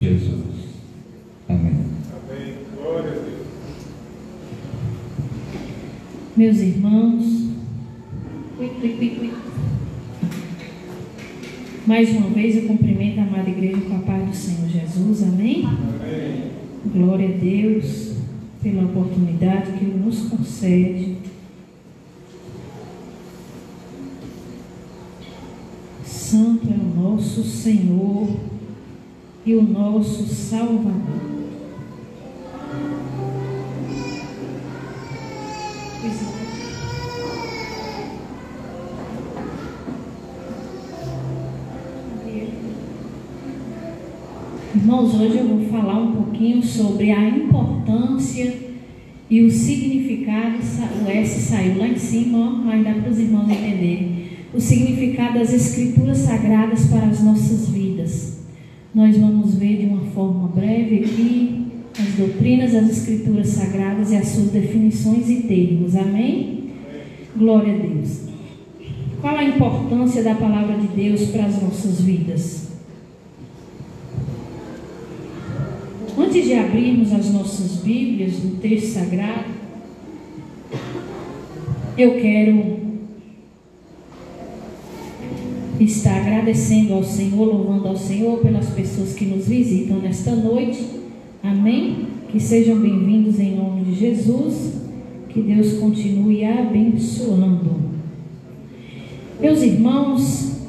Jesus. Amém. Amém. Glória a Deus. Meus irmãos, mais uma vez eu cumprimento a amada igreja com a paz do Senhor Jesus. Amém? Amém. Glória a Deus pela oportunidade que Ele nos concede. Santo é o nosso Senhor e o nosso Salvador. Irmãos, hoje eu vou falar um pouquinho sobre a importância e o significado. O S saiu lá em cima, ó, mas dá para os irmãos entenderem. O significado das Escrituras Sagradas para as nossas vidas. Nós vamos ver de uma forma breve aqui as doutrinas das Escrituras Sagradas e as suas definições e termos. Amém? Glória a Deus. Qual a importância da palavra de Deus para as nossas vidas? Antes de abrirmos as nossas Bíblias no texto sagrado, eu quero estar agradecendo ao Senhor, louvando ao Senhor pelas pessoas que nos visitam nesta noite. Amém? Que sejam bem-vindos em nome de Jesus. Que Deus continue abençoando. Meus irmãos,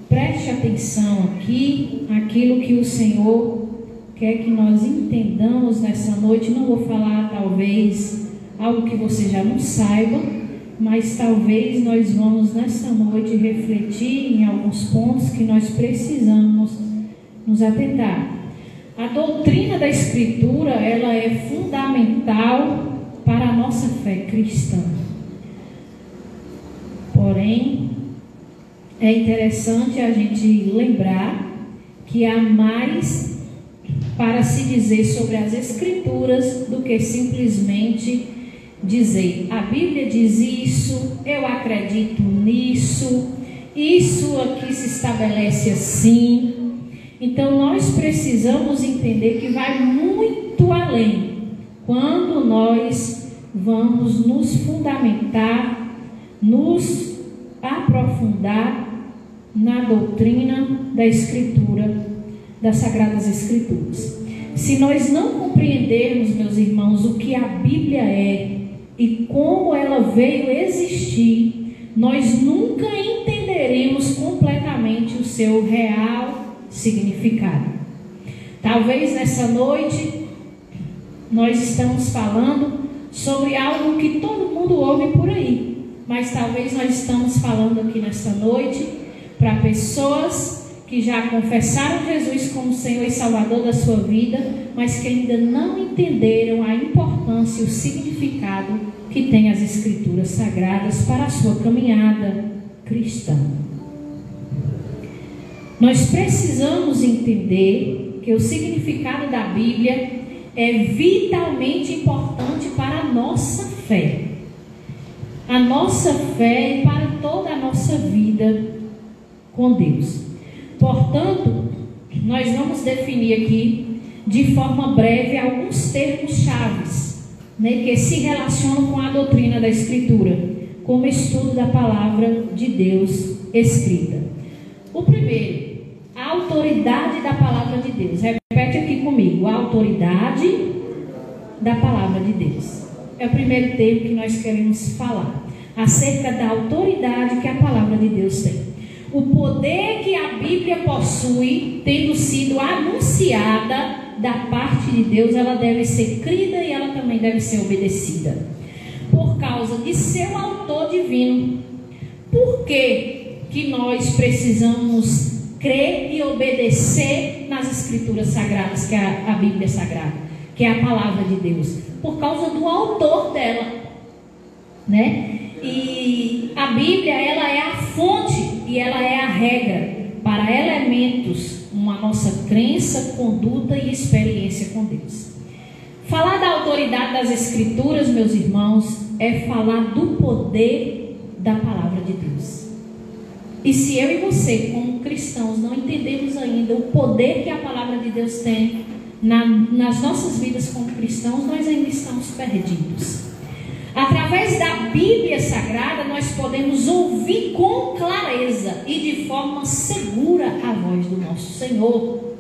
preste atenção aqui, aquilo que o Senhor quer que nós entendamos nessa noite. Não vou falar talvez algo que você já não saiba, mas talvez nós vamos nessa noite refletir em alguns pontos que nós precisamos nos atentar. A doutrina da Escritura, ela é fundamental para a nossa fé cristã. Porém, é interessante a gente lembrar que há mais para se dizer sobre as Escrituras do que simplesmente dizer: a Bíblia diz isso, eu acredito nisso, isso aqui se estabelece assim. Então nós precisamos entender que vai muito além quando nós vamos nos fundamentar, nos aprofundar na doutrina da Escritura, das Sagradas Escrituras. Se nós não compreendermos, meus irmãos, o que a Bíblia é e como ela veio existir, nós nunca entenderemos completamente o seu real significado. Talvez nessa noite nós estamos falando sobre algo que todo mundo ouve por aí, mas talvez nós estamos falando aqui nessa noite para pessoas que já confessaram Jesus como Senhor e Salvador da sua vida, mas que ainda não entenderam a importância e o significado que tem as Escrituras Sagradas para a sua caminhada cristã. Nós precisamos entender que o significado da Bíblia é vitalmente importante para a nossa fé. A nossa fé e para toda a nossa vida com Deus. Portanto, nós vamos definir aqui de forma breve alguns termos chaves, né, que se relacionam com a doutrina da Escritura, como estudo da palavra de Deus escrita. O primeiro, a autoridade da palavra de Deus. Repete aqui comigo: a autoridade da palavra de Deus. É o primeiro termo que nós queremos falar, acerca da autoridade que a palavra de Deus tem. O poder que a Bíblia possui, tendo sido anunciada da parte de Deus, ela deve ser crida e ela também deve ser obedecida, por causa de seu autor divino. Por que nós precisamos crer e obedecer nas Escrituras Sagradas, que é a Bíblia Sagrada, que é a palavra de Deus? Por causa do autor dela, né? E a Bíblia, ela é a fonte e ela é a regra para elementos, uma nossa crença, conduta e experiência com Deus. Falar da autoridade das Escrituras, meus irmãos, é falar do poder da palavra de Deus. E se eu e você, como cristãos, não entendemos ainda o poder que a palavra de Deus tem nas nossas vidas como cristãos, nós ainda estamos perdidos. Através da Bíblia Sagrada, nós podemos ouvir com clareza e de forma segura a voz do nosso Senhor.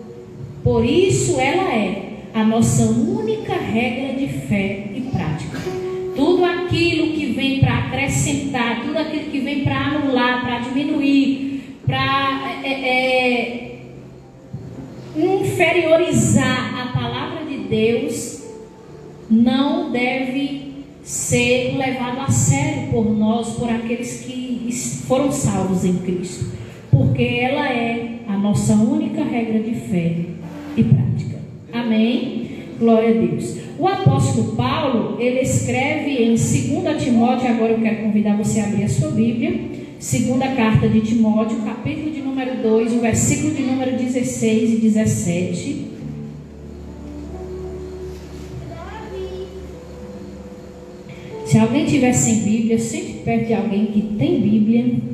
Por isso, ela é a nossa única regra de fé e prática. Tudo aquilo que vem para acrescentar, tudo aquilo que vem para anular, para diminuir, para inferiorizar a palavra de Deus, não deve ser levado a sério por nós, por aqueles que foram salvos em Cristo, porque ela é a nossa única regra de fé e prática. Amém? Glória a Deus. O apóstolo Paulo, ele escreve em 2 Timóteo, agora eu quero convidar você a abrir a sua Bíblia, segunda carta de Timóteo, capítulo de número 2, o versículo de número 16 e 17. Se alguém tiver sem Bíblia, sempre perto de alguém que tem Bíblia.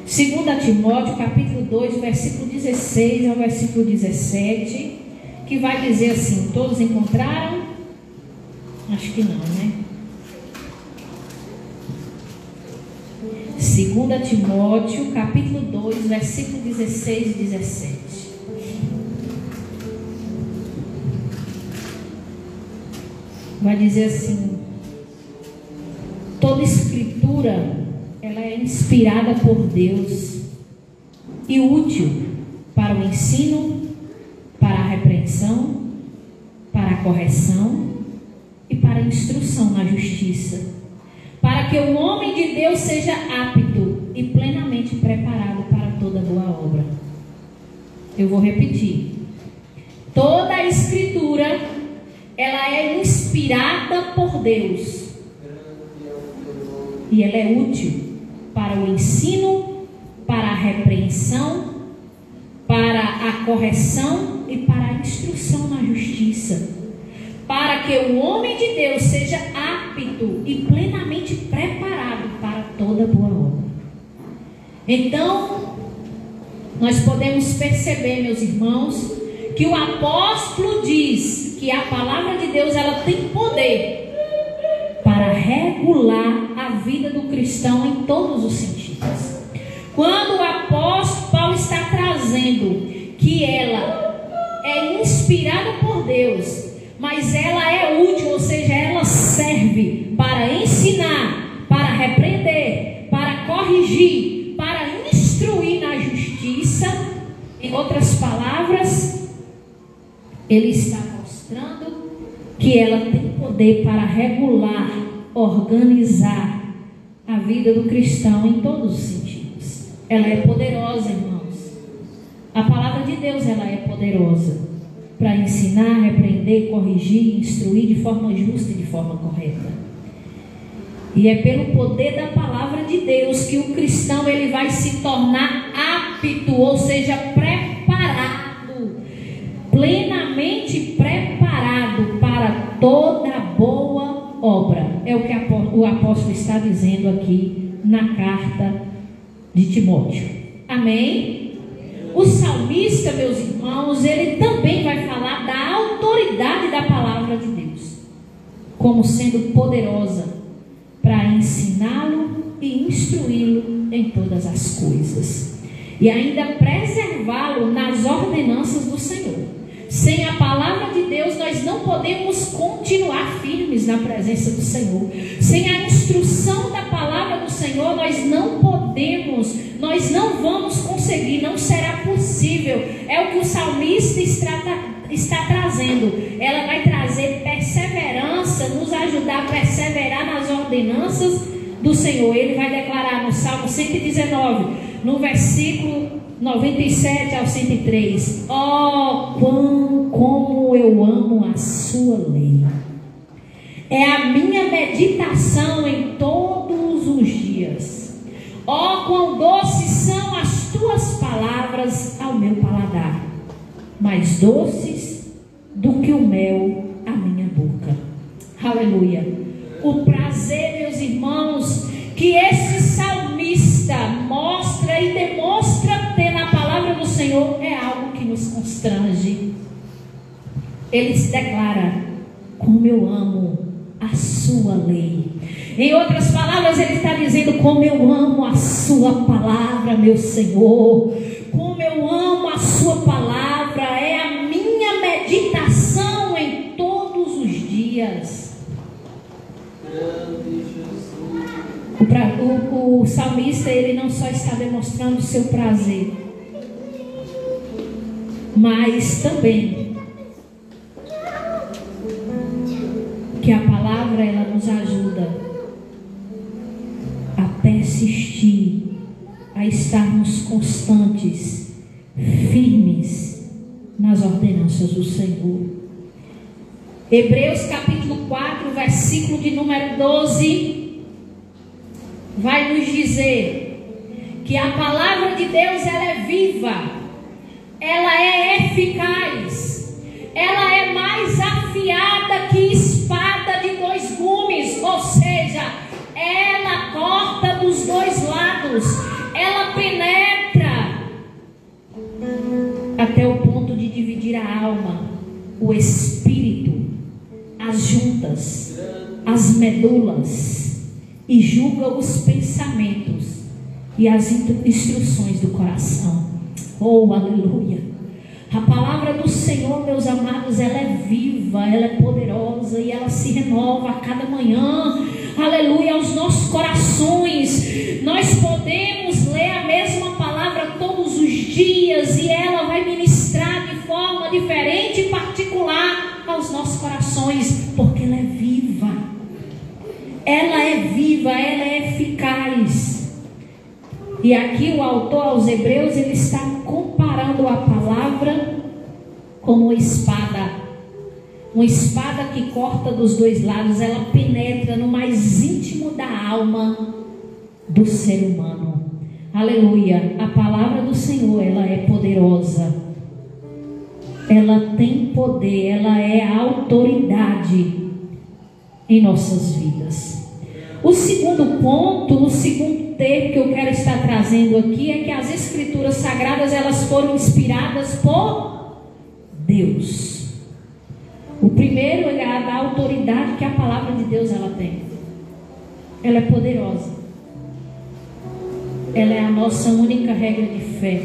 Segunda Timóteo, capítulo 2, versículo 16 ao versículo 17, que vai dizer assim, todos encontraram? Acho que não, né? 2 Timóteo, capítulo 2, versículo 16 e 17. Vai dizer assim: toda escritura, ela é inspirada por Deus e útil para o ensino, para a repreensão, para a correção e para a instrução na justiça, para que o homem de Deus seja apto e plenamente preparado para toda boa obra. Eu vou repetir. Toda a escritura, ela é inspirada por Deus e ela é útil para o ensino, para a repreensão, para a correção e para a instrução na justiça, para que o homem de Deus seja apto e plenamente preparado para toda boa obra. Então, nós podemos perceber, meus irmãos, que o apóstolo diz que a palavra de Deus, ela tem poder para regular a vida do cristão em todos os sentidos. Quando o apóstolo Paulo está trazendo que ela é inspirada por Deus, mas ela é útil, ou seja, ela serve para ensinar, para repreender, para corrigir, para instruir na justiça. Em outras palavras, ele está mostrando que ela tem poder para regular, organizar a vida do cristão em todos os sentidos. Ela é poderosa, irmãos. A palavra de Deus, ela é poderosa para ensinar, repreender, corrigir, instruir de forma justa e de forma correta. E é pelo poder da palavra de Deus que o cristão, ele vai se tornar apto, ou seja, preparado, plenamente preparado para toda boa obra. É o que o apóstolo está dizendo aqui na carta de Timóteo. Amém? O salmista, meus irmãos, ele também vai falar da autoridade da palavra de Deus, como sendo poderosa para ensiná-lo e instruí-lo em todas as coisas, e ainda preservá-lo nas ordenanças do Senhor. Sem a palavra de Deus, nós não podemos continuar firmes na presença do Senhor. Sem a instrução da palavra do Senhor, nós não podemos, nós não vamos conseguir, não será possível. É o que o salmista está trazendo. Ela vai trazer perseverança, nos ajudar a perseverar nas ordenanças do Senhor. Ele vai declarar no Salmo 119, no versículo 97 ao 103: como eu amo a sua lei. É a minha meditação em todos os dias. Quão doces são as tuas palavras ao meu paladar, mais doces do que o mel à minha boca. Aleluia. O prazer, meus irmãos, que esse salmista mostra e demonstra ter na palavra do Senhor é algo que nos constrange. Ele se declara: como eu amo a sua lei. Em outras palavras, ele está dizendo: como eu amo a sua palavra, meu Senhor. Como eu amo a sua palavra, é a minha meditação em todos os dias. O salmista, ele não só está demonstrando o seu prazer, mas também que a palavra, ela nos ajuda a persistir, a estarmos constantes, firmes nas ordenanças do Senhor. Hebreus capítulo 4, versículo de número 12, vai nos dizer que a palavra de Deus, ela é viva, ela é eficaz, ela é mais afiada que espada de dois gumes, ou seja, ela corta dos dois lados, ela penetra até o ponto de dividir a alma, o espírito, as juntas, as medulas, e julga os pensamentos e as instruções do coração. Oh, aleluia! A palavra do Senhor, meus amados, ela é viva, ela é poderosa e ela se renova a cada manhã. Aleluia! Aos nossos corações, nós podemos ler a mesma palavra todos os dias e ela vai ministrar de forma diferente e particular aos nossos corações, porque ela é viva. Ela é viva, ela é eficaz. E aqui o autor aos Hebreus, ele está comparando a palavra como uma espada que corta dos dois lados, ela penetra no mais íntimo da alma do ser humano. Aleluia. A palavra do Senhor, ela é poderosa, ela tem poder, ela é autoridade em nossas vidas. O segundo ponto, o segundo termo que eu quero estar trazendo aqui é que as escrituras sagradas, elas foram inspiradas por Deus. O primeiro é a da autoridade que a palavra de Deus ela tem. Ela é poderosa. Ela é a nossa única regra de fé.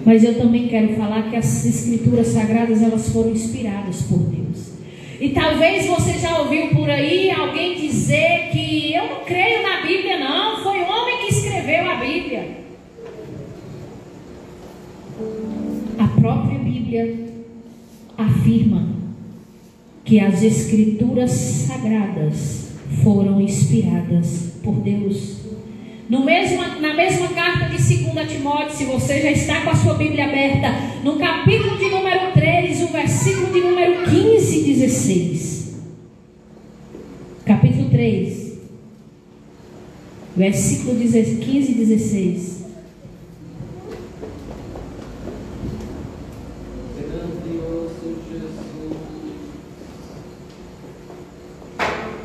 Mas eu também quero falar que as escrituras sagradas, elas foram inspiradas por Deus. E talvez você já ouviu por aí alguém dizer que eu não creio na Bíblia não, foi o homem que escreveu a Bíblia. A própria Bíblia afirma que as escrituras sagradas foram inspiradas por Deus. Na mesma carta de 2 Timóteo, se você já está com a sua Bíblia aberta, no capítulo de número 3, o versículo de número 15 e 16. Capítulo 3, versículo 15 e 16.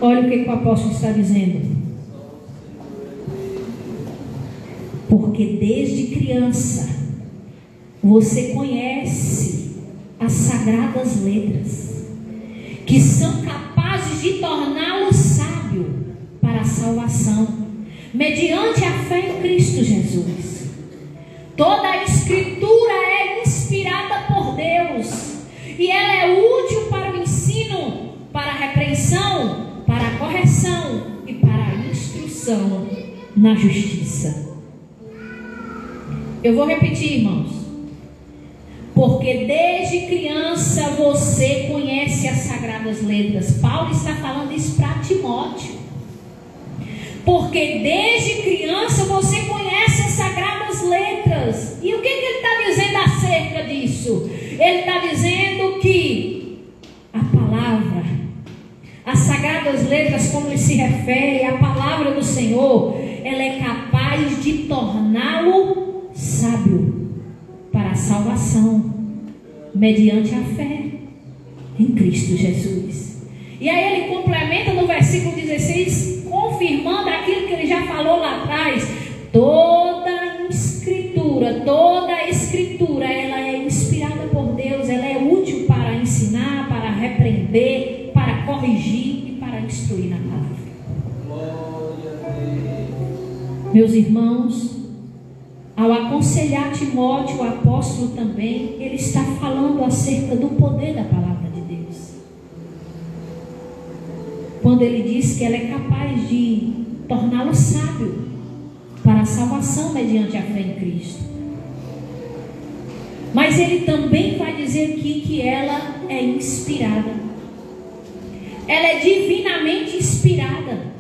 Olha o que o apóstolo está dizendo. Porque desde criança você conhece as sagradas letras, que são capazes de torná-lo sábio para a salvação, mediante a fé em Cristo Jesus. Toda a escritura é inspirada por Deus, e ela é útil para o ensino, para a repreensão, para a correção e para a instrução na justiça. Eu vou repetir, irmãos. Porque desde criança você conhece as sagradas letras. Paulo está falando isso para Timóteo. Porque desde criança você conhece as sagradas letras. E o que ele está dizendo acerca disso? Ele está dizendo que a palavra, as sagradas letras, como ele se refere, a palavra do Senhor, ela é capaz de torná-lo sábio para a salvação, mediante a fé. em Cristo Jesus. E aí ele complementa no versículo 16, confirmando aquilo que ele já falou lá atrás. Toda a escritura, ela é inspirada por Deus, ela é útil para ensinar, para repreender, para corrigir e para instruir na palavra. Meus irmãos, ao aconselhar Timóteo, o apóstolo também, ele está falando acerca do poder da palavra de Deus. Quando ele diz que ela é capaz de torná-lo sábio para a salvação mediante a fé em Cristo. Mas ele também vai dizer aqui que ela é inspirada. Ela é divinamente inspirada.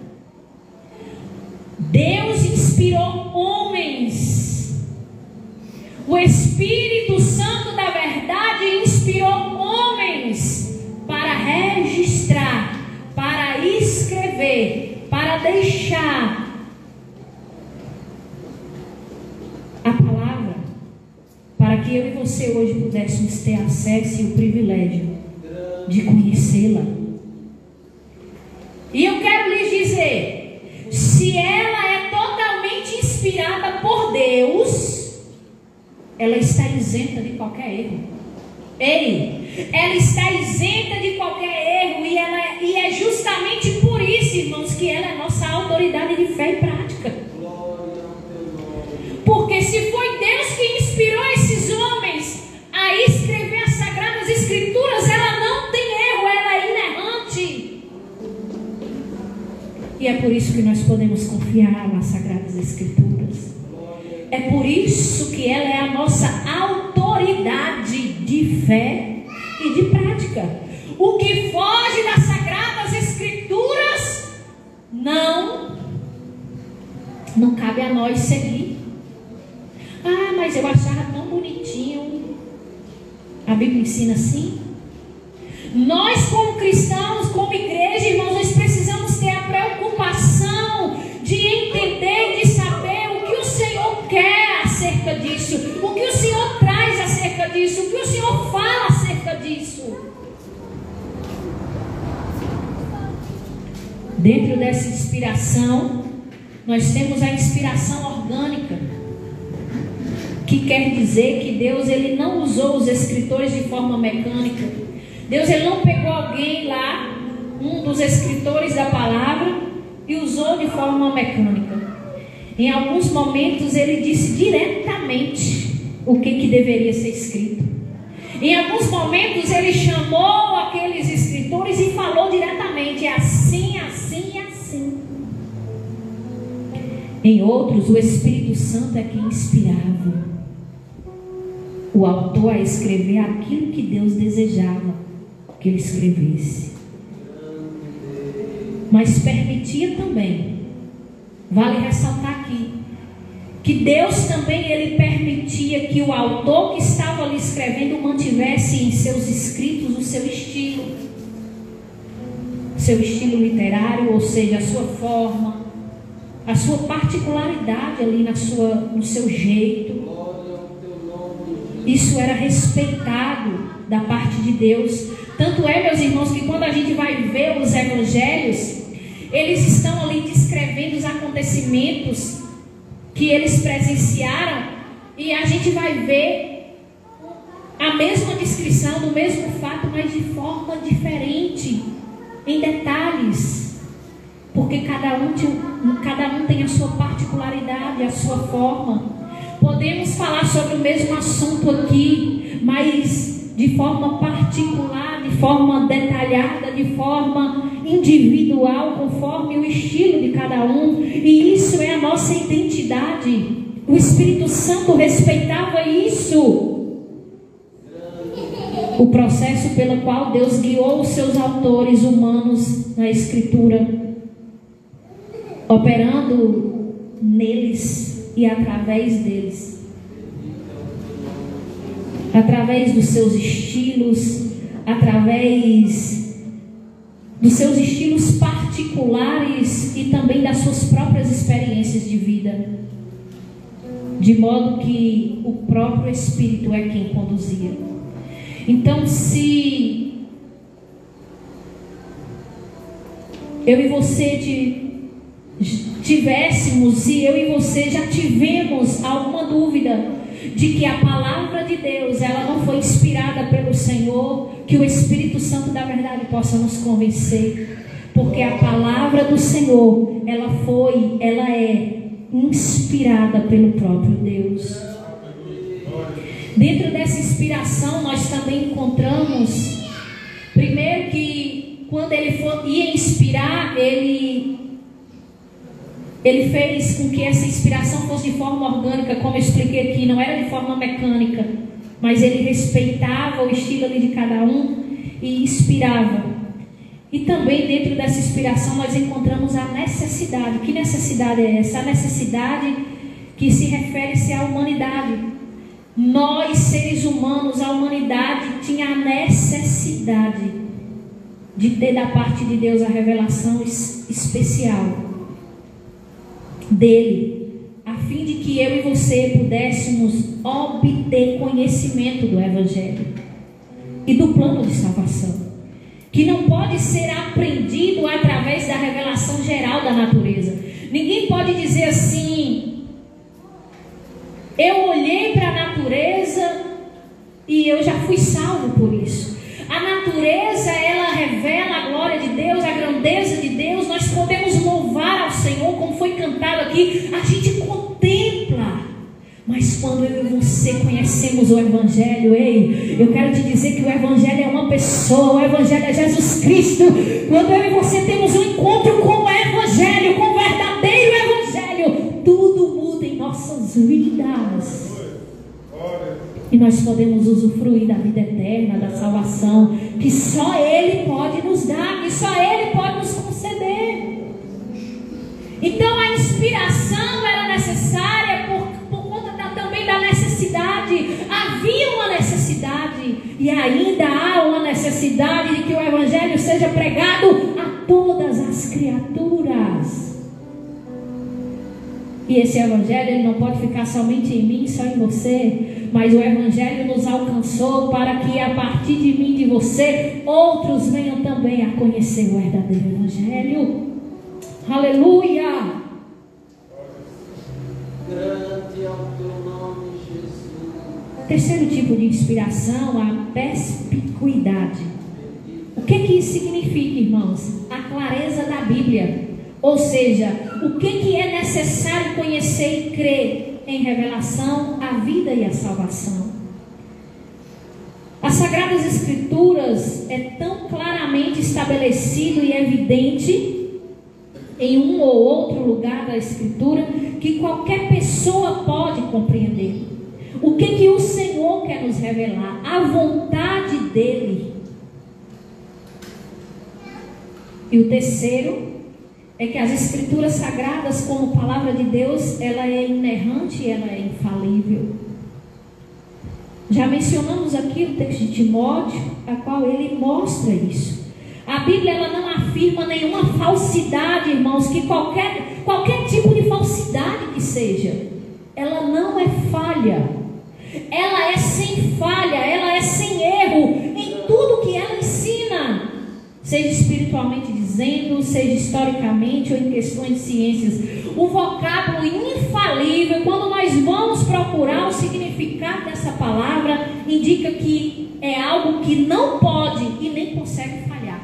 Deus inspirou homens. O Espírito Santo da verdade inspirou homens para registrar, para escrever, para deixar a palavra, para que eu e você hoje pudéssemos ter acesso e o privilégio de conhecê-la. E eu quero lhes dizer, se ela é totalmente inspirada por Deus, ela está isenta de qualquer erro. Ela está isenta de qualquer erro, e é justamente por isso, irmãos, que ela é nossa autoridade de fé e prática. Porque se foi Deus que inspirou esses homens a escrever as Sagradas Escrituras, ela não tem erro, ela é inerrante. E é por isso que nós podemos confiar nas Sagradas Escrituras. É por isso que ela é a nossa autoridade de fé e de prática. O que foge das Sagradas Escrituras não cabe a nós seguir. Ah, mas eu achava tão bonitinho. A Bíblia ensina assim. Nós, como cristãos, como igreja, irmãos, nós precisamos ter a preocupação de entender, de saber o que o Senhor quer acerca disso, o que o Senhor traz acerca disso, o que o Senhor fala acerca disso. Dentro dessa inspiração, nós temos a inspiração orgânica, que quer dizer que Deus ele não usou os escritores de forma mecânica. Deus ele não pegou alguém lá, um dos escritores da palavra, e usou de forma mecânica. Em alguns momentos ele disse diretamente o que deveria ser escrito. Em alguns momentos ele chamou aqueles escritores e falou diretamente, é assim, assim e assim. Em outros, o Espírito Santo é quem inspirava o autor a escrever aquilo que Deus desejava que ele escrevesse. Mas permitia também, vale ressaltar aqui, que Deus também ele permitia que o autor que estava ali escrevendo mantivesse em seus escritos o seu estilo literário, ou seja, a sua forma, a sua particularidade ali no seu jeito. Isso era respeitado da parte de Deus. Tanto é, meus irmãos, que quando a gente vai ver os evangelhos, eles estão ali descrevendo os acontecimentos que eles presenciaram, e a gente vai ver a mesma descrição do mesmo fato, mas de forma diferente, em detalhes, porque cada um tem a sua particularidade, a sua forma. Podemos falar sobre o mesmo assunto aqui, mas de forma particular, de forma detalhada, de forma individual, conforme o estilo de cada um. E isso é a nossa identidade. O Espírito Santo respeitava isso. O processo pelo qual Deus guiou os seus autores humanos na Escritura, operando neles e através deles, através dos seus estilos, através dos seus estilos particulares e também das suas próprias experiências de vida, de modo que o próprio Espírito é quem conduzia. Então, se eu e você tivéssemos, e eu e você já tivemos alguma dúvida de que a palavra de Deus, ela não foi inspirada pelo Senhor, que o Espírito Santo da verdade possa nos convencer, porque a palavra do Senhor, ela é inspirada pelo próprio Deus. Dentro dessa inspiração nós também encontramos, primeiro, que quando ele ia inspirar, ele fez com que essa inspiração fosse de forma orgânica, como eu expliquei aqui, não era de forma mecânica, mas ele respeitava o estilo ali de cada um e inspirava. E também dentro dessa inspiração nós encontramos a necessidade. Que necessidade é essa? A necessidade que se refere-se à humanidade. Nós, seres humanos, a humanidade tinha a necessidade de ter da parte de Deus a revelação especial dele, a fim de que eu e você pudéssemos obter conhecimento do Evangelho e do plano de salvação, que não pode ser aprendido através da revelação geral da natureza. Ninguém pode dizer assim: eu olhei para a natureza e eu já fui salvo por isso. A natureza, ela revela a glória de Deus, a grandeza de Deus. Nós podemos louvar ao Senhor, como foi cantado aqui, a gente contempla. Mas quando eu e você conhecemos o Evangelho, ei, eu quero te dizer que o Evangelho é uma pessoa, o Evangelho é Jesus Cristo. Quando eu e você temos um encontro com o Evangelho, com o verdadeiro Evangelho, tudo muda em nossas vidas. E nós podemos usufruir da vida eterna, da salvação, que só Ele pode nos dar, que só Ele pode nos conceder. Então a inspiração era necessária por conta também da necessidade. Havia uma necessidade, e ainda há uma necessidade de que o Evangelho seja pregado a todas as criaturas. E esse Evangelho, ele não pode ficar somente em mim, só em você, mas o Evangelho nos alcançou para que a partir de mim, de você, outros venham também a conhecer o verdadeiro Evangelho. Aleluia! Grande é o teu nome, Jesus. Terceiro tipo de inspiração, a perspicuidade. O que isso significa, irmãos? A clareza da Bíblia. Ou seja, o que é necessário conhecer e crer em revelação, a vida e a salvação. As Sagradas Escrituras é tão claramente estabelecido e evidente em um ou outro lugar da Escritura que qualquer pessoa pode compreender. O que o Senhor quer nos revelar? A vontade dEle. E o terceiro é que as Escrituras Sagradas, como palavra de Deus, ela é inerrante e ela é infalível. Já mencionamos aqui o texto de Timóteo, a qual ele mostra isso. A Bíblia, ela não afirma nenhuma falsidade, irmãos, que qualquer tipo de falsidade que seja, ela não é falha. Ela é sem falha, ela é sem erro em tudo que ela ensina. Seja espiritualmente dizendo, seja historicamente ou em questões de ciências. O vocábulo infalível, quando nós vamos procurar o significado dessa palavra, indica que é algo que não pode e nem consegue falhar.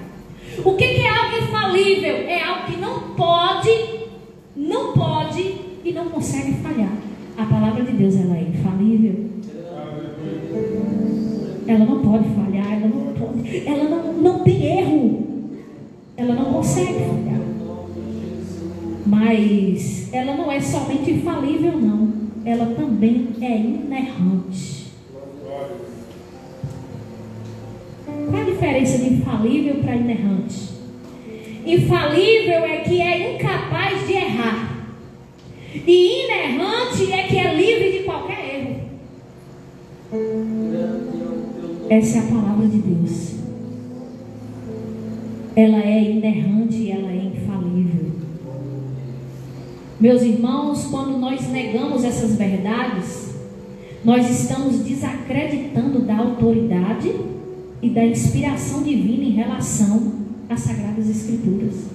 O que é algo infalível? É algo que não pode e não consegue falhar. A palavra de Deus, ela é infalível. Ela não pode falhar, ela não tem erro, ela não consegue falhar. Mas ela não é somente infalível, não, ela também é inerrante. Qual a diferença de infalível para inerrante? Infalível é que é incapaz de errar, e inerrante é que é livre de qualquer erro. Essa é a palavra de Deus. Ela é inerrante e ela é infalível. Meus irmãos, quando nós negamos essas verdades, nós estamos desacreditando da autoridade e da inspiração divina em relação às Sagradas Escrituras.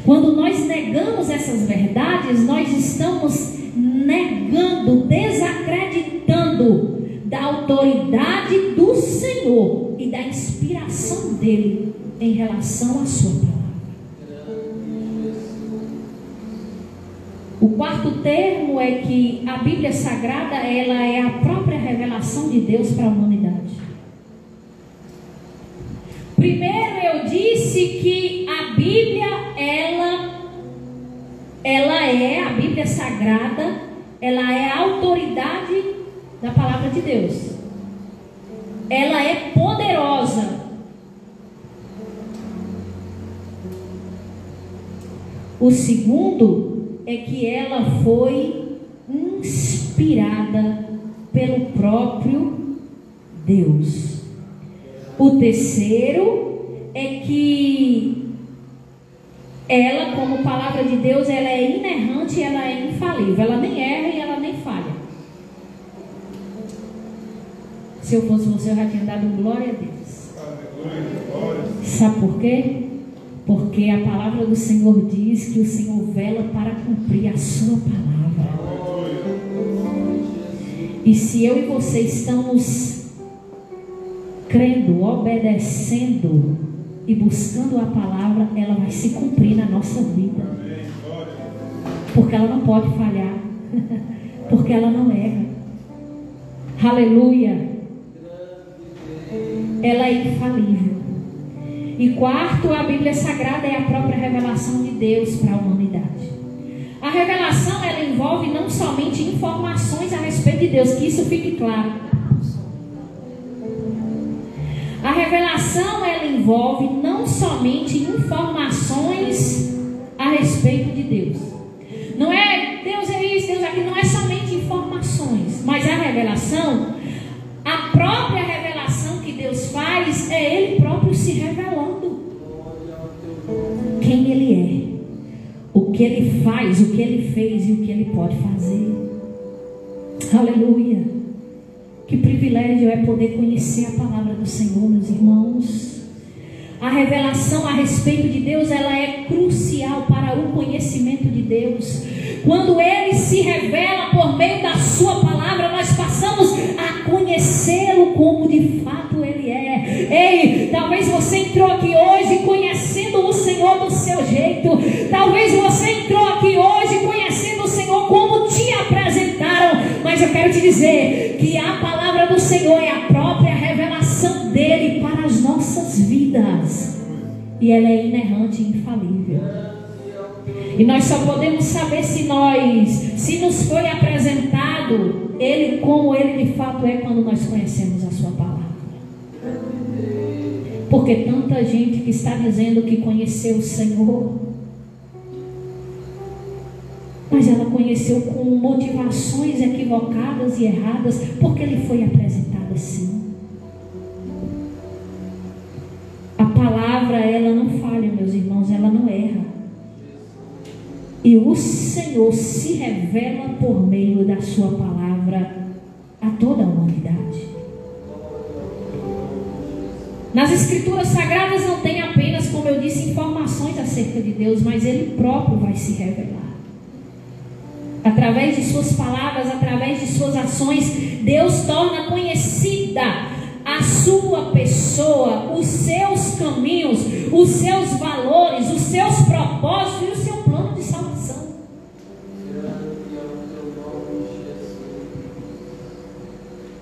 Quando nós negamos essas verdades, nós estamos negando, desacreditando da autoridade do Senhor e da inspiração dele em relação à sua palavra. O quarto termo é que a Bíblia Sagrada, ela é a própria revelação de Deus para a humanidade. Primeiro eu disse que a Bíblia, a Bíblia Sagrada, ela é a autoridade da palavra de Deus. Ela é poderosa. O segundo é que ela foi inspirada pelo próprio Deus. O terceiro é que ela, como palavra de Deus, ela é inerrante, ela é infalível. Ela nem erra e ela nem falha. Se eu fosse você, eu já tinha dado glória a Deus. Sabe por quê? Porque a palavra do Senhor diz que o Senhor vela para cumprir a sua palavra. E se eu e você estamos crendo, obedecendo e buscando a palavra, ela vai se cumprir na nossa vida. Porque ela não pode falhar. Porque ela não erra. Aleluia. Ela é infalível. E quarto, a Bíblia Sagrada é a própria revelação de Deus para a humanidade. A revelação, ela envolve não somente informações a respeito de Deus, que isso fique claro. A revelação, ela envolve não somente informações a respeito de Deus. Não é Deus é isso, Deus é aquilo, não é somente informações, mas a revelação, a própria revelação que Deus faz, é Ele próprio se revelando. Quem Ele é, o que Ele faz, o que Ele fez e o que Ele pode fazer. Aleluia. Que privilégio é poder conhecer a palavra do Senhor, meus irmãos. A revelação a respeito de Deus, ela é crucial para o conhecimento de Deus. Quando Ele se revela por meio da sua palavra, nós passamos a conhecê-lo como de fato Ele é. Ei, talvez você entrou aqui hoje conhecendo o Senhor do seu jeito. Talvez você entrou aqui hoje conhecendo o Senhor como te apresentaram. Mas eu quero te dizer que a palavra do Senhor é a própria revelação dele para as nossas vidas. E ela é inerrante e infalível. E nós só podemos saber se nos foi apresentado Ele como Ele de fato é, quando nós conhecemos a sua palavra. Porque tanta gente que está dizendo que conheceu o Senhor, mas ela conheceu com motivações equivocadas e erradas, porque Ele foi apresentado assim. A palavra, ela não falha, meus irmãos, ela não erra. E o Senhor se revela por meio da sua palavra a toda a humanidade. Nas Escrituras Sagradas não tem apenas, como eu disse, informações acerca de Deus, mas Ele próprio vai se revelar. Através de suas palavras, através de suas ações, Deus torna conhecida a sua pessoa, os seus caminhos, os seus valores, os seus propósitos e o seu plano de salvação.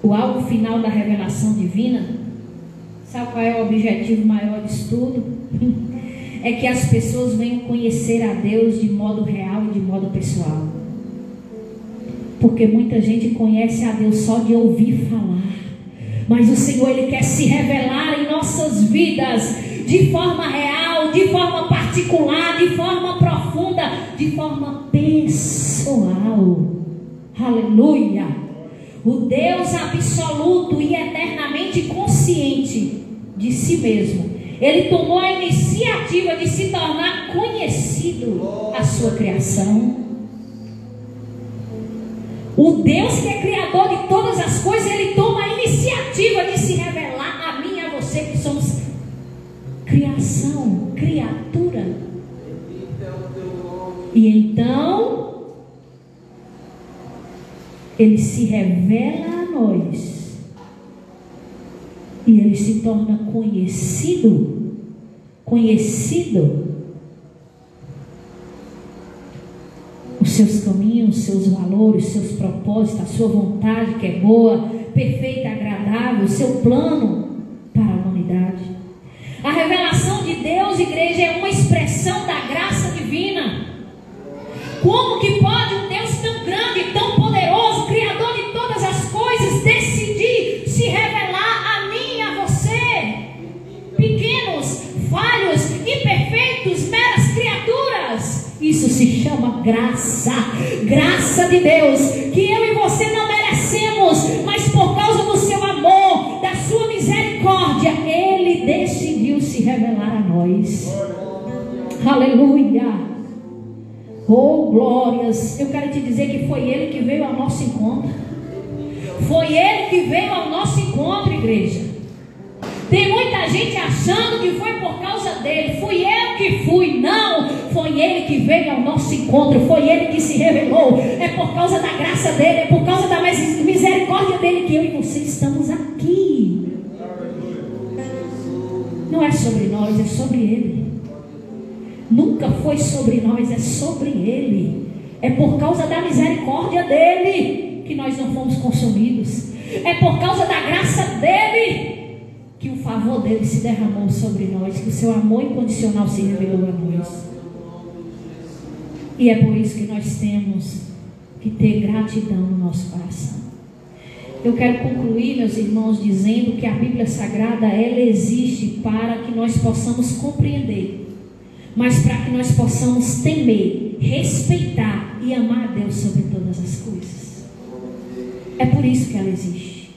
O alvo final da revelação divina, sabe qual é o objetivo maior disso tudo? É que as pessoas venham conhecer a Deus de modo real e de modo pessoal. Porque muita gente conhece a Deus só de ouvir falar. Mas o Senhor, Ele quer se revelar em nossas vidas de forma real, de forma particular, de forma profunda, de forma pessoal. Aleluia! O Deus absoluto e eternamente consciente de si mesmo, Ele tomou a iniciativa de se tornar conhecido a sua criação. O Deus que é criador de todas as coisas, Ele toma a iniciativa de se revelar a mim e a você, que somos criação, criatura. E então Ele se revela a nós e Ele se torna conhecido. Os seus caminhos, os seus valores, os seus propósitos, a sua vontade que é boa, perfeita, agradável, o seu plano para a humanidade. A revelação de Deus, igreja, é uma expressão da graça divina. Como que pode um Deus tão grande, tão poderoso, Criador de todas as coisas, decidir se revelar a mim e a você? Pequenos, falhos, imperfeitos, meras criaturas. Isso se chama graça. Graça de Deus, que eu e você não merecemos, mas por causa do seu amor, da sua misericórdia, Ele decidiu se revelar a nós. Aleluia. Oh, glórias. Eu quero te dizer que foi Ele que veio ao nosso encontro. Foi Ele que veio ao nosso encontro, igreja. Tem muita gente achando que foi por causa dele. Fui eu que fui. Não, foi Ele que veio ao nosso encontro. Foi Ele que se revelou. É por causa da graça dele, é por causa da misericórdia dele que eu e você estamos aqui. Não é sobre nós, é sobre Ele. Nunca foi sobre nós, é sobre Ele. É por causa da misericórdia dele que nós não fomos consumidos. É por causa da graça dele que o favor dele se derramou sobre nós, que o seu amor incondicional se revelou a nós. E é por isso que nós temos que ter gratidão no nosso coração. Eu quero concluir, meus irmãos, dizendo que a Bíblia Sagrada, ela existe para que nós possamos compreender, mas para que nós possamos temer, respeitar e amar a Deus sobre todas as coisas. É por isso que ela existe.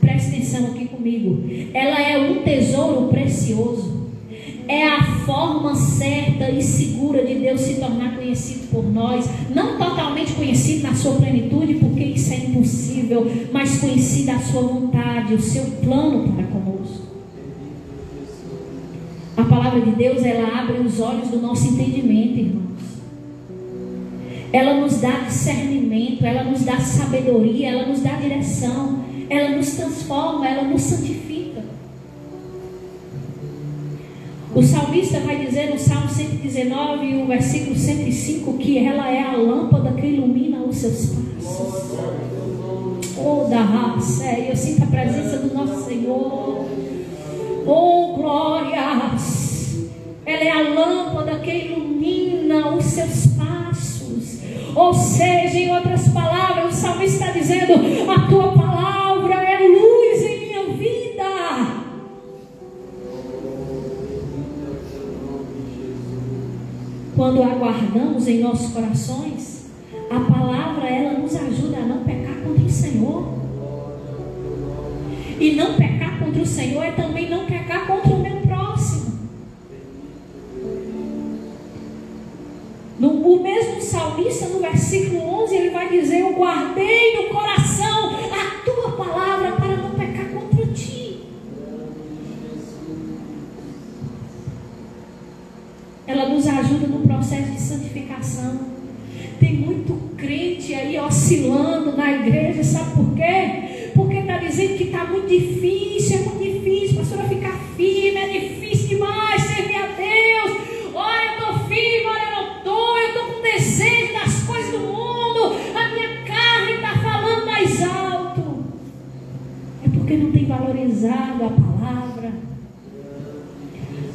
Preste atenção aqui comigo. Ela é um tesouro precioso. É a forma certa e segura de Deus se tornar conhecido por nós. Não totalmente conhecido na sua plenitude, porque isso é impossível, mas conhecido a sua vontade, o seu plano para conosco. A palavra de Deus, ela abre os olhos do nosso entendimento, irmãos. Ela nos dá discernimento, ela nos dá sabedoria, ela nos dá direção, ela nos transforma, ela nos santifica. O salmista vai dizer no Salmo 119, o versículo 105, que ela é a lâmpada que ilumina os seus passos. Oh, da raça, eu sinto a presença do nosso Senhor. Oh, glórias! Ela é a lâmpada que ilumina os seus passos. Ou seja, em outras palavras, o salmista está dizendo: a tua palavra é luz em minha vida. Quando aguardamos em nossos corações, a palavra, ela nos ajuda a não pecar contra o Senhor. E não pecar contra o Senhor é também não pecar contra o meu próximo. O mesmo salmista, no versículo 11, ele vai dizer: eu guardei no coração a tua palavra para não pecar contra ti. Ela nos ajuda no processo de santificação. Tem muito crente aí oscilando na igreja, sabe por quê? Porque está dizendo que está muito difícil, pastora, ficar firme, é difícil demais servir a Deus. Ora eu estou firme, ora eu não estou, eu estou com desejo das coisas do mundo, a minha carne está falando mais alto. É porque não tem valorizado a palavra.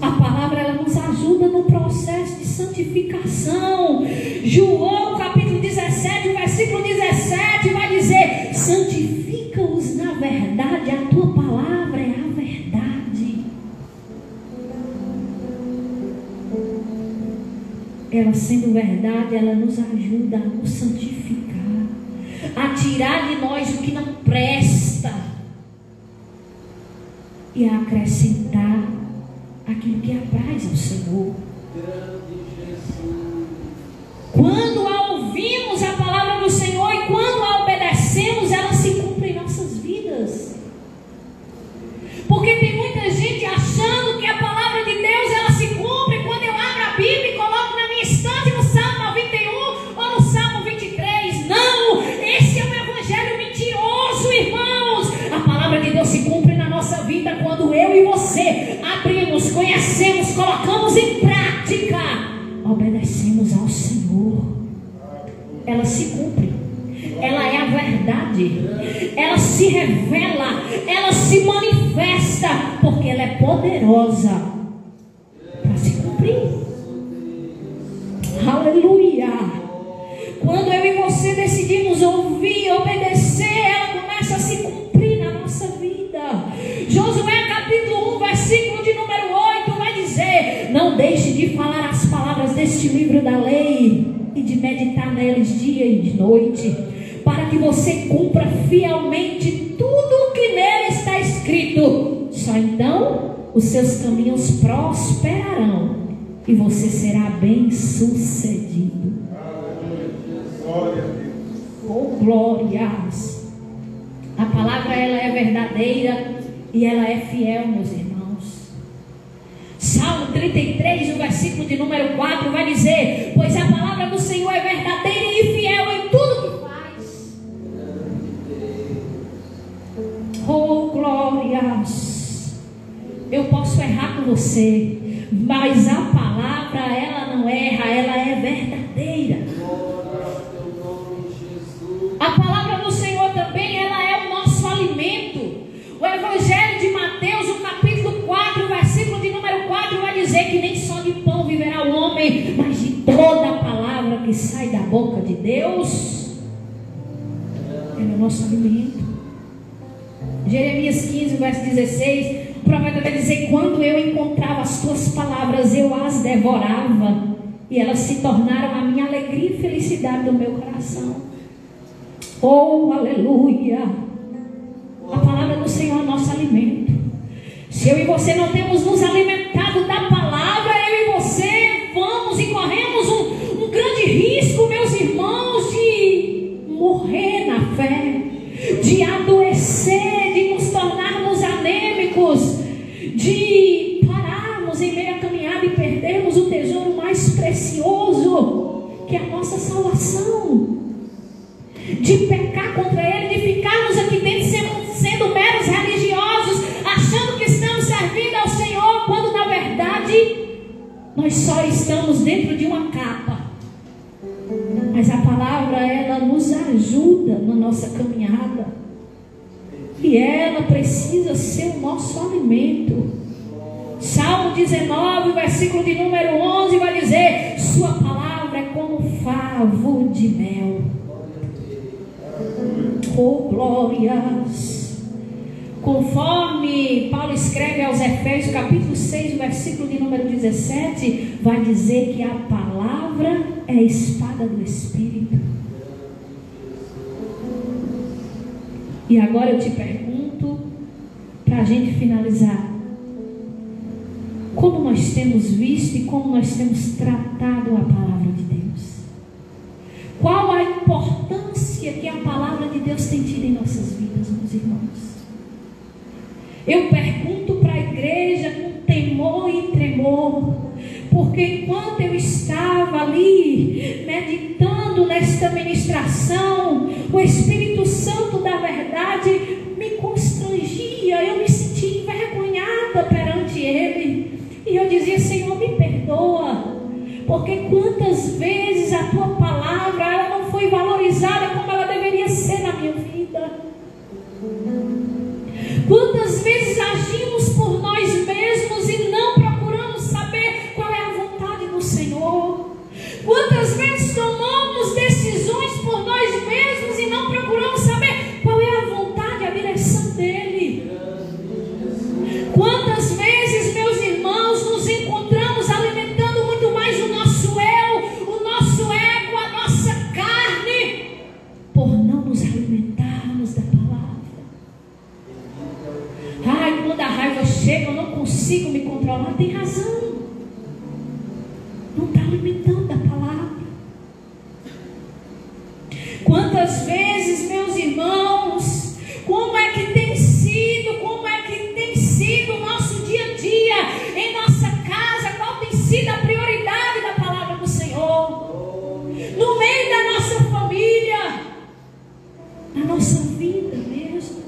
A palavra, ela nos ajuda no processo de santificação. João capítulo 17, o versículo 17 vai dizer: santifica-os na verdade, a tua palavra é a verdade. Ela sendo verdade, ela nos ajuda a nos santificar, a tirar de nós o que não presta e a acrescentar aquilo que apraz ao Senhor. Quando a ouvimos a palavra do Senhor e quando a obedecemos, ela se cumpre em nossas vidas. Porque tem muita gente achando que a palavra de Deus, ela se cumpre quando eu abro a Bíblia e coloco na minha estante no Salmo 91. ela se cumpre. Ela é a verdade. Ela se revela, ela se manifesta, porque ela é poderosa para se cumprir. Aleluia. Quando eu e você decidimos ouvir, obedecer, ela começa a se cumprir na nossa vida. Josué capítulo 1, versículo de número 8 vai dizer: não deixe de falar as palavras deste livro da lei e de meditar neles dia e de noite, para que você cumpra fielmente tudo o que nele está escrito. Só então os seus caminhos prosperarão e você será bem sucedido. Glória a Deus. Oh, glórias! A palavra ela é verdadeira e ela é fiel, meus irmãos. Salmo 33, o versículo de número 4 vai dizer: pois a palavra do Senhor é verdadeira e fiel em tudo que faz. Oh, glórias! Eu posso errar com você, mas a palavra ela não erra, ela é verdadeira. A palavra do Senhor também, ela é o nosso alimento. O Evangelho de Mateus, o capítulo 4, o versículo de número 4 vai dizer que nem só de pão viverá o homem, mas de toda a palavra que sai da boca de Deus. É o nosso alimento. Jeremias 15, verso 16, o profeta vai dizer: quando eu encontrava as tuas palavras, eu as devorava, e elas se tornaram a minha alegria e felicidade do meu coração. Oh, aleluia! A palavra do Senhor é nosso alimento. Se eu e você não temos nos alimentado da palavra, eu e você vamos e corremos um grande risco, meus irmãos, de morrer na fé, de adoecer, de nos tornarmos anêmicos, de pararmos em meio à caminhada e perdermos o tesouro mais precioso, que é a nossa salvação. De pecar contra Ele, de ficarmos aqui dentro sendo meros religiosos, achando que estamos servindo ao Senhor, quando na verdade nós só estamos dentro de uma capa. Mas a palavra ela nos ajuda na nossa caminhada, e ela precisa ser o nosso alimento. Salmo 19, versículo de número 11 vai dizer: sua palavra é como favo de mel. Oh, glórias! Conforme Paulo escreve aos Efésios, capítulo 6, versículo de número 17, vai dizer que a palavra é a espada do Espírito. E agora eu te pergunto, para a gente finalizar: como nós temos visto e como nós temos tratado a palavra de Deus? Qual a importância que a palavra de Deus tem tido em nossas vidas, meus irmãos? Eu pergunto para a igreja com temor e tremor, porque enquanto eu estava ali meditando nesta ministração, o Espírito Santo da verdade me constrangia, eu me sentia envergonhada perante Ele, e eu dizia: Senhor, me perdoa, porque quantas vezes a tua palavra ela não foi valorizada como ela deveria ser na minha vida. Quantas vezes agimos por nós mesmos e não procuramos saber qual é a vontade do Senhor. Quantas vezes tomamos decisões por nós mesmos e não procuramos saber qual é a vontade, a direção dele. Quantas vezes, meus irmãos, nos encontramos alimentando muito mais o nosso eu, o nosso ego, a nossa carne, por não nos alimentarmos da palavra. Ai, quando a raiva chega, eu não consigo me controlar. Tem razão, não está alimentando da palavra. Quantas vezes, meus irmãos, como é que tem sido o nosso dia a dia, em nossa casa, qual tem sido a prioridade da palavra do Senhor, no meio da nossa família, na nossa vida mesmo?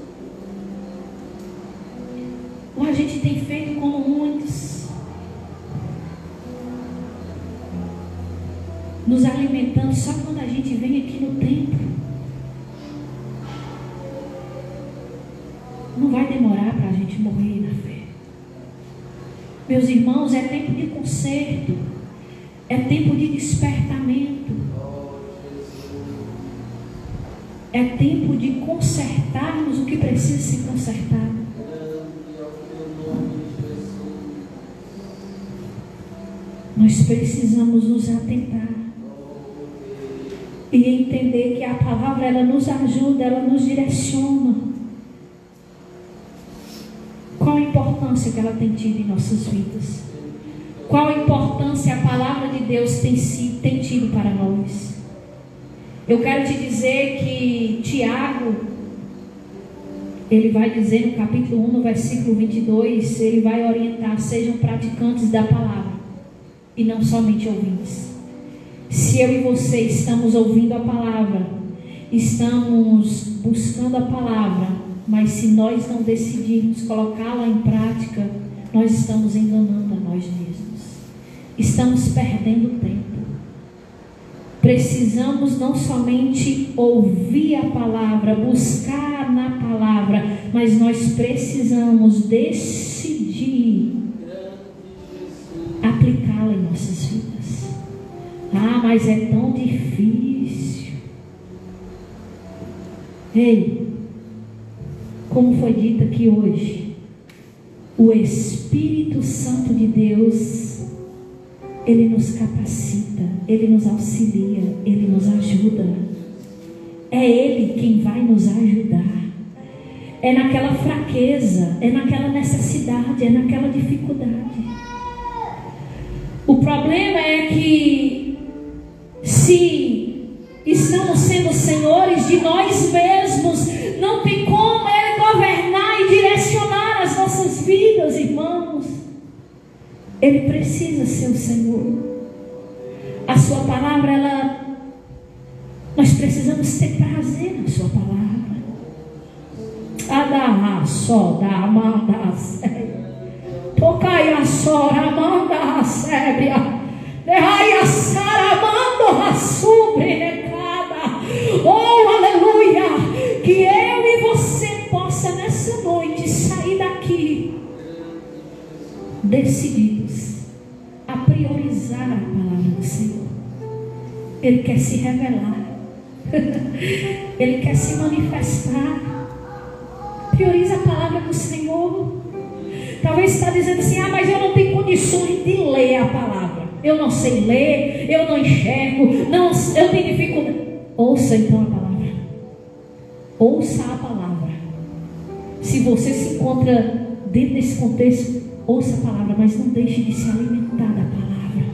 Ou a gente tem feito como muitos, nos alimentando experimentando só quando a gente vem aqui no templo. Não vai demorar para a gente morrer na fé. Meus irmãos, é tempo de conserto. É tempo de despertamento. É tempo de consertarmos o que precisa ser consertado. Nós precisamos nos atentar e entender que a palavra, ela nos ajuda, ela nos direciona. Qual a importância que ela tem tido em nossas vidas? Qual a importância a palavra de Deus tem tido para nós? Eu quero te dizer que Tiago, ele vai dizer no capítulo 1, no versículo 22, ele vai orientar: sejam praticantes da palavra e não somente ouvintes. Se eu e você estamos ouvindo a palavra, estamos buscando a palavra, mas se nós não decidirmos colocá-la em prática, nós estamos enganando a nós mesmos. Estamos perdendo tempo. Precisamos não somente ouvir a palavra, buscar na palavra, mas nós precisamos decidir aplicá-la em nossas vidas. Ah, mas é tão difícil. Ei, como foi dito aqui hoje, o Espírito Santo de Deus, ele nos capacita, ele nos auxilia, ele nos ajuda. É ele quem vai nos ajudar. É naquela fraqueza, é naquela necessidade, é naquela dificuldade. O problema é que, se estamos sendo senhores de nós mesmos, não tem como ele governar e direcionar as nossas vidas, irmãos. Ele precisa ser o Senhor. A sua palavra, nós precisamos ter prazer na sua palavra. Adá, só da amada, tocaia só, amanda, sébria, derraia, saramando, assubre, recada. Oh, aleluia! Que eu e você possa nessa noite sair daqui decididos a priorizar a palavra do Senhor. Ele quer se revelar. Ele quer se manifestar. Prioriza a palavra do Senhor. Talvez você está dizendo assim: ah, mas eu não tenho condições de ler a palavra. Eu não sei ler, eu não enxergo, não, eu tenho dificuldade. Ouça então a palavra. Ouça a palavra. Se você se encontra dentro desse contexto, ouça a palavra, mas não deixe de se alimentar da palavra.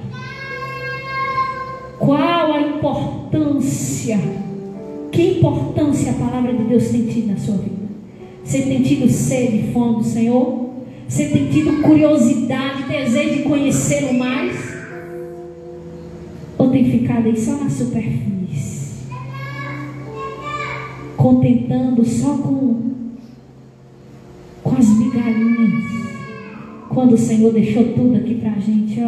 Qual a importância? Que importância a palavra de Deus tem tido na sua vida? Você tem tido sede e fome do Senhor? Você tem tido curiosidade, desejo de conhecê-lo mais? Ou tem ficado aí só na superfície, contentando só com as migalhinhas, quando o Senhor deixou tudo aqui pra gente?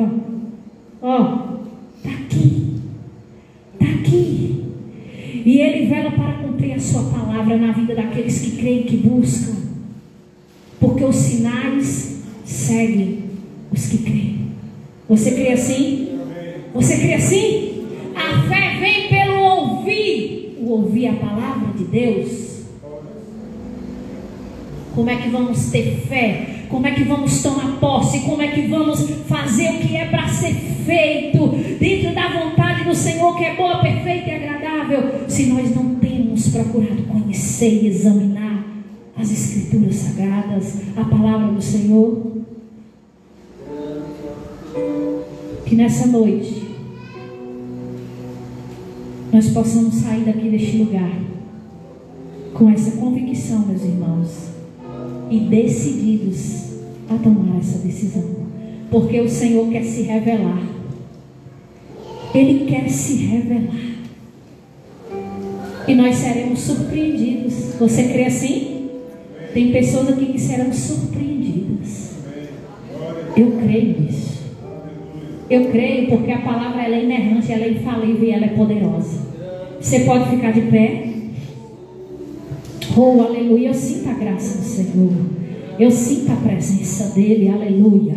Tá aqui, e Ele vela para cumprir a sua palavra na vida daqueles que creem, que buscam, porque os sinais seguem os que creem. Você crê assim? Você crê assim? A fé vem pelo ouvir a palavra de Deus. Como é que vamos ter fé? Como é que vamos tomar posse? Como é que vamos fazer o que é para ser feito dentro da vontade do Senhor, que é boa, perfeita e agradável, se nós não temos procurado conhecer e examinar as Escrituras Sagradas, a palavra do Senhor? Que nessa noite nós possamos sair daqui deste lugar com essa convicção, meus irmãos, e decididos a tomar essa decisão, porque o Senhor quer se revelar. Ele quer se revelar, e nós seremos surpreendidos. Você crê assim? Tem pessoas aqui que serão surpreendidas. Eu creio nisso. Eu creio porque a palavra ela é inerrante, ela é infalível e ela é poderosa. Você pode ficar de pé? Oh, aleluia. Eu sinto a graça do Senhor. Eu sinto a presença dEle, aleluia.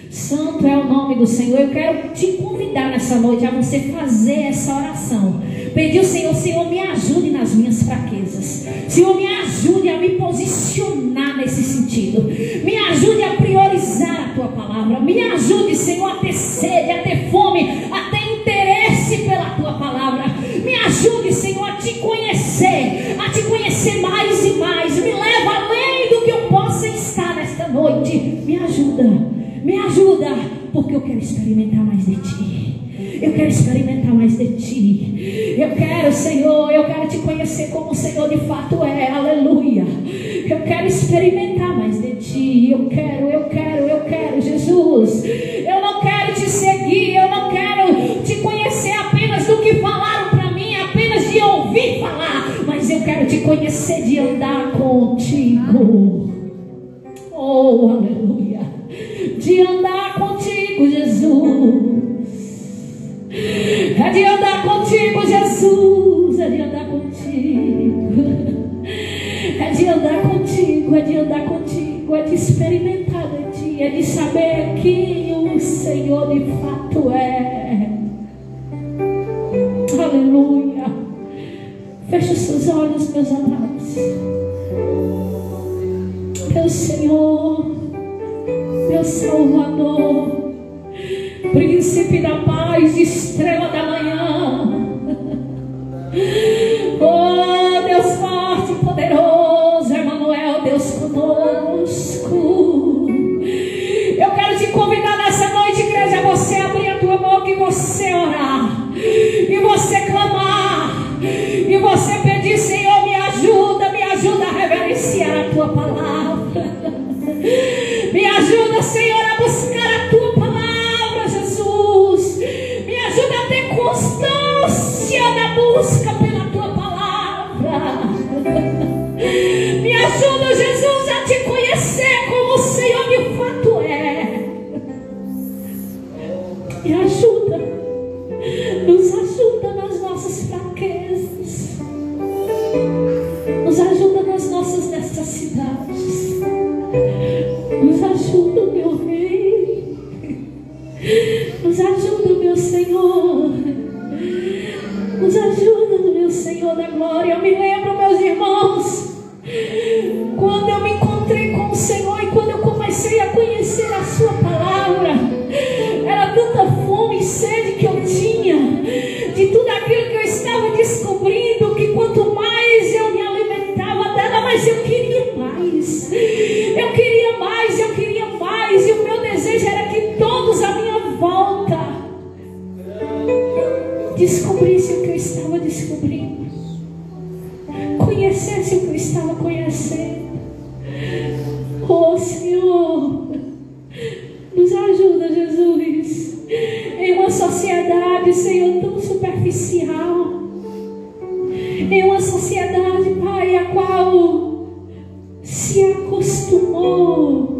Santo é o nome do Senhor. Eu quero te convidar nessa noite a você fazer essa oração. Pedir ao Senhor, Senhor, me ajude nas minhas fraquezas. Senhor, me ajude a me posicionar nesse sentido. Me ajude a priorizar a Tua palavra. Me ajude, Senhor, a ter sede, a ter fome, a ter interesse pela Tua palavra. Me ajude, Senhor, a Te conhecer mais e mais. Me leva além do que eu possa estar nesta noite. Me ajuda, porque eu quero experimentar mais de Ti. Eu quero experimentar mais de Ti. Eu quero, Senhor, eu quero Te conhecer como o Senhor de fato é. Aleluia. Eu quero experimentar mais de Ti. Eu quero, Jesus. Eu não quero Te seguir. Eu não quero Te conhecer apenas do que falaram para mim, apenas de ouvir falar. Mas eu quero Te conhecer de andar contigo. Oh, aleluia. De andar contigo, Jesus. É de andar contigo, Jesus. É de andar contigo. É de andar contigo. É de andar contigo. É de experimentar de Ti. É de saber quem o Senhor de fato é. Aleluia. Feche os seus olhos, meus amados. Meu Senhor, meu Salvador, Príncipe da paz, estrela da manhã. Oh, Deus forte e poderoso, Emmanuel, Deus conosco. Eu quero te convidar nessa noite, igreja, a você abrir a tua boca e você orar, e você clamar, e você pedir, Senhor, me ajuda a reverenciar a tua palavra. Me ajuda, Senhor, a buscar a tua palavra, Jesus. Me ajuda a ter constância na busca pela tua palavra. Me ajuda, Jesus, a te conhecer como o Senhor de fato é. Me ajuda, nos ajuda nas nossas fraquezas, nos ajuda nas nossas necessidades. Nos ajuda, meu Rei. Nos ajuda, meu Senhor. Nos ajuda, meu Senhor da glória. Eu me lembro, meus irmãos, quando eu me encontrei com o Senhor e quando eu comecei a conhecer a Sua palavra, era tanta fome e sede que eu tinha de tudo aquilo que eu estava descobrindo, que quanto mais eu me alimentava dela, mais eu queria mais. Eu queria mais, e o meu desejo era que todos à minha volta descobrissem o que eu estava descobrindo, conhecessem o que eu estava conhecendo. Oh, Senhor, nos ajuda, Jesus, em uma sociedade, Senhor, tão superficial, em uma sociedade, Pai, a qual se acostumou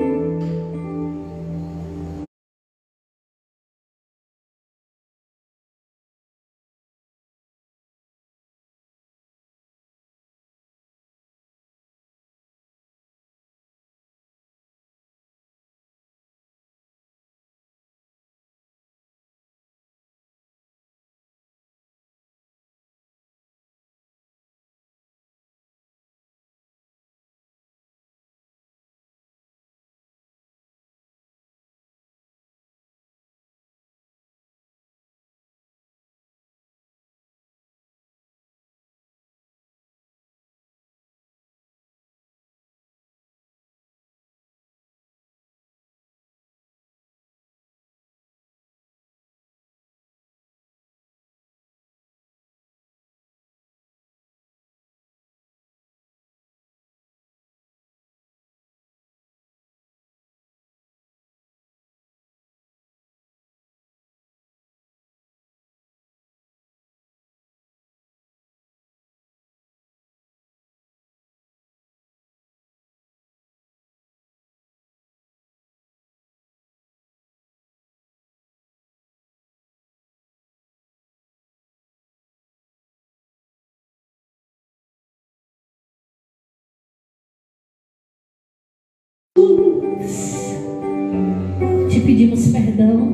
Te pedimos perdão,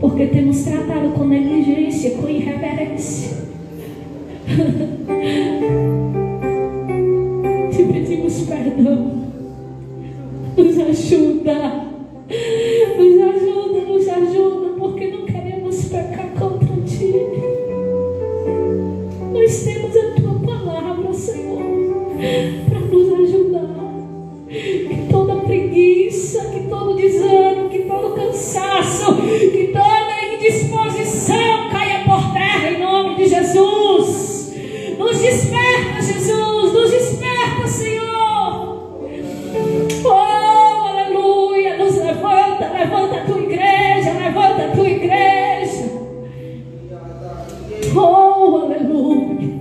porque temos tratado com negligência, com irreverência. Te pedimos perdão. Nos ajuda, porque não queremos pecar contra Ti. Nós temos a Tua palavra, Senhor, para nos ajudar. Que toda preguiça, que todo desânimo, que todo cansaço, que toda indisposição caia por terra em nome de Jesus. Nos desperta, Jesus, nos desperta, Senhor. Oh, aleluia, nos levanta, levanta a Tua igreja, levanta a Tua igreja. Oh, aleluia.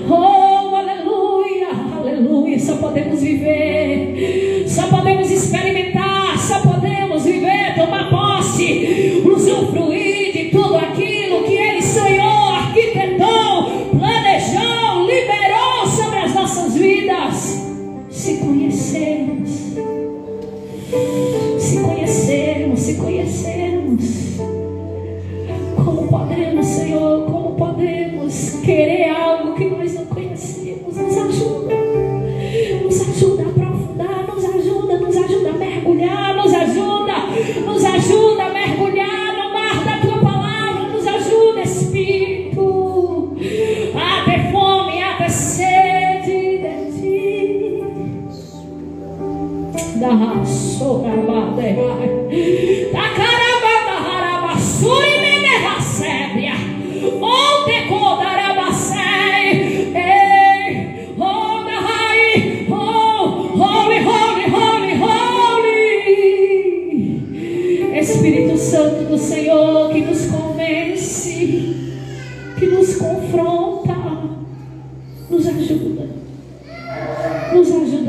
Oh, aleluia, aleluia. Só podemos viver, só podemos experimentar, só podemos viver, tomar posse, usufruir de tudo aquilo que Ele sonhou, arquitetou, planejou, liberou sobre as nossas vidas. Se conhecermos, como podemos, Senhor, como podemos querer algo que nós não conhecemos? Nos ajuda a aprofundar, nos ajuda a mergulhar, nos ajuda a mergulhar no mar da Tua palavra, nos ajuda, Espírito, a ter fome, a ter sede de Ti. Da sorabada, da carabada, harabassuri, meneha sébria, ou decodarabacei, oh, da rai, oh, holy. Espírito Santo do Senhor, que nos convence, que nos confronta, nos ajuda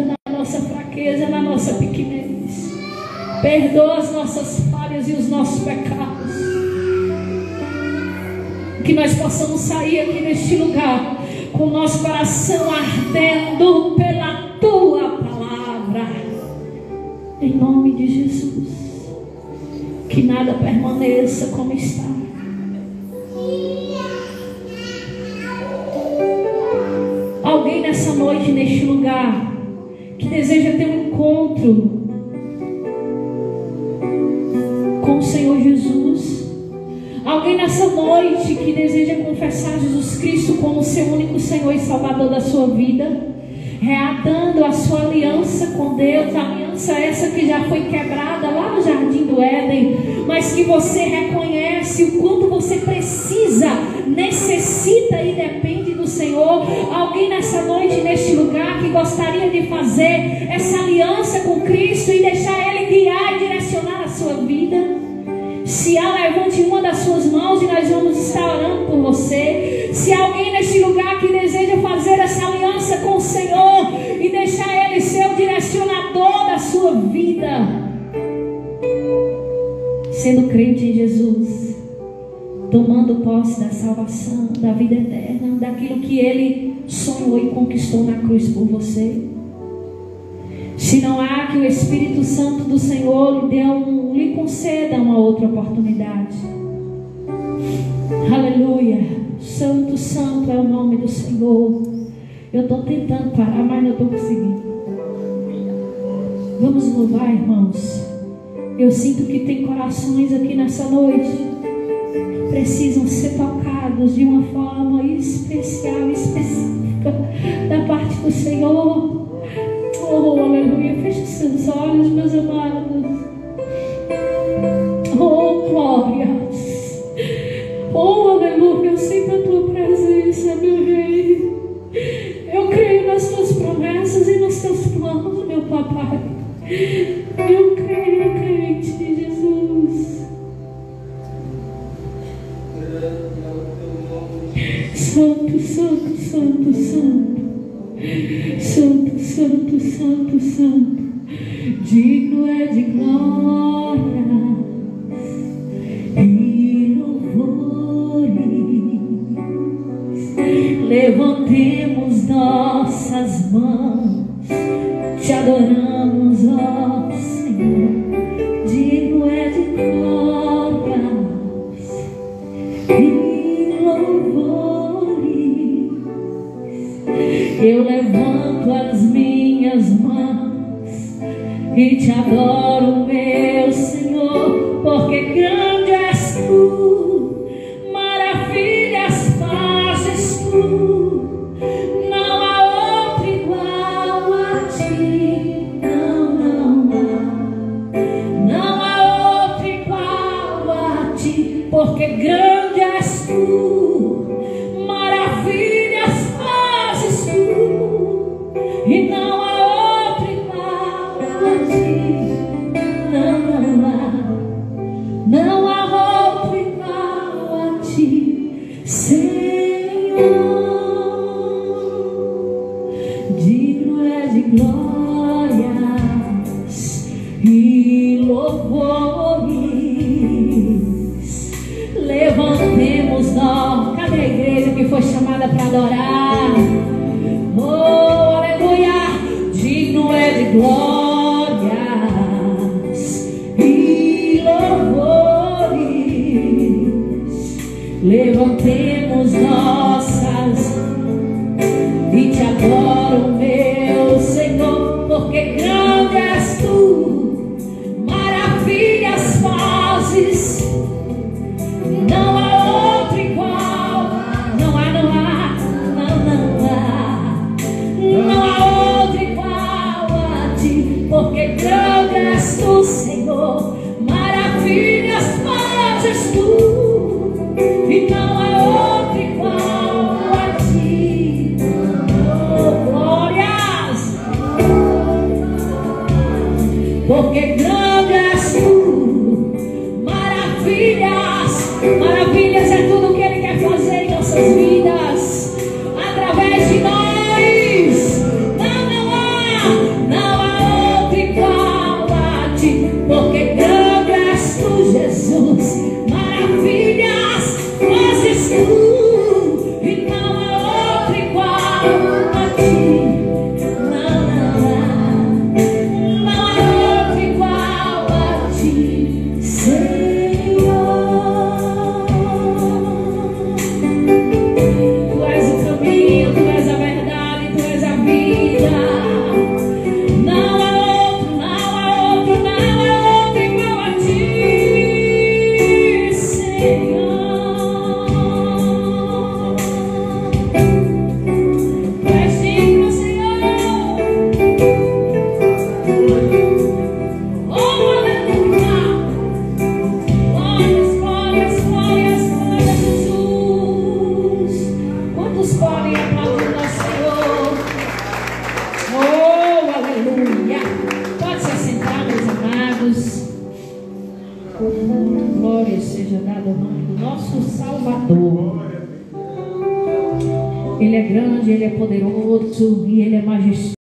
na nossa fraqueza, na nossa pequenez. Perdoa as nossas falhas e os nossos pecados. Que nós possamos sair aqui neste lugar com o nosso coração ardendo pela Tua palavra. Em nome de Jesus. Que nada permaneça como está. Alguém nessa noite, neste lugar, que deseja ter um encontro com o Senhor Jesus. Alguém nessa noite que deseja confessar Jesus Cristo como seu único Senhor e Salvador da sua vida, reatando a sua aliança com Deus, a aliança essa que já foi quebrada lá no Jardim do Éden, mas que você reconhece o quanto você precisa, necessita e depende do Senhor. Alguém nessa noite, neste lugar, que gostaria de fazer essa aliança com Cristo e deixar Ele guiar e direcionar a sua vida? Se há, levante uma das suas mãos e nós vamos estar orando por você. Se há alguém neste lugar que deseja fazer essa aliança com o Senhor e deixar Ele ser o direcionador da sua vida, sendo crente em Jesus, tomando posse da salvação, da vida eterna, daquilo que Ele sonhou e conquistou na cruz por você. Se não há, que o Espírito Santo do Senhor lhe conceda uma outra oportunidade. Aleluia. Santo, santo é o nome do Senhor. Eu estou tentando parar, mas não estou conseguindo. Vamos louvar, irmãos. Eu sinto que tem corações aqui nessa noite que precisam ser tocados de uma forma especial, específica da parte do Senhor. Oh, aleluia. Feche seus olhos, meus amados. Oh, glórias. Oh, aleluia. Eu sinto a Tua presença, meu Rei. Eu creio nas Tuas promessas e nos Teus planos, meu Papai. Eu creio em Ti, Jesus. Santo, santo, santo, santo. Santo, santo, santo, santo, digno é de glória e louvores. Levantemos nossas mãos te adoramos, ó Senhor, digno é de glórias e louvores. Eu levanto as minhas mãos e te adoro, meu Senhor, porque grande és tu, maravilhas fazes tu, não há outro igual a ti, não há outro igual a ti, porque grande és tu, maravilhas fazes tu, e não há outro igual a ti, não há outro igual a ti, Senhor. Digno é de glórias e louvores. Levantemos nós. Cadê a igreja que foi chamada para adorar? Oh, aleluia! Digno é de glórias e louvores. Levantemos nossas e te adoro, meu Senhor, porque grande és tu, maravilhas fazes, não há outro igual, não há outro igual a ti, porque grande és tu, Senhor, maravilhas fazes tu, e não há outro igual a ti. Oh, glórias! Porque grande és tu, maravilhas, maravilhas é tudo que Ele quer fazer em nossas vidas, através de nós. Não há outro igual a ti, porque grande és tu, Jesus, maravilhas fazes tu, e não há outro igual a ti. Não há outro igual a ti, Senhor. Tu és o caminho, tu és a verdade, tu és a vida. Não há outro igual a ti, Senhor. Tu és digno, Senhor. Oh, aleluia! Glórias, glórias, glórias, glórias, Jesus. Quantos podem aplaudir nosso Senhor? Oh, aleluia! Pode se assentar, meus amados. Glória seja dada ao nome do nosso Salvador. Ele é grande, Ele é poderoso e Ele é majestoso.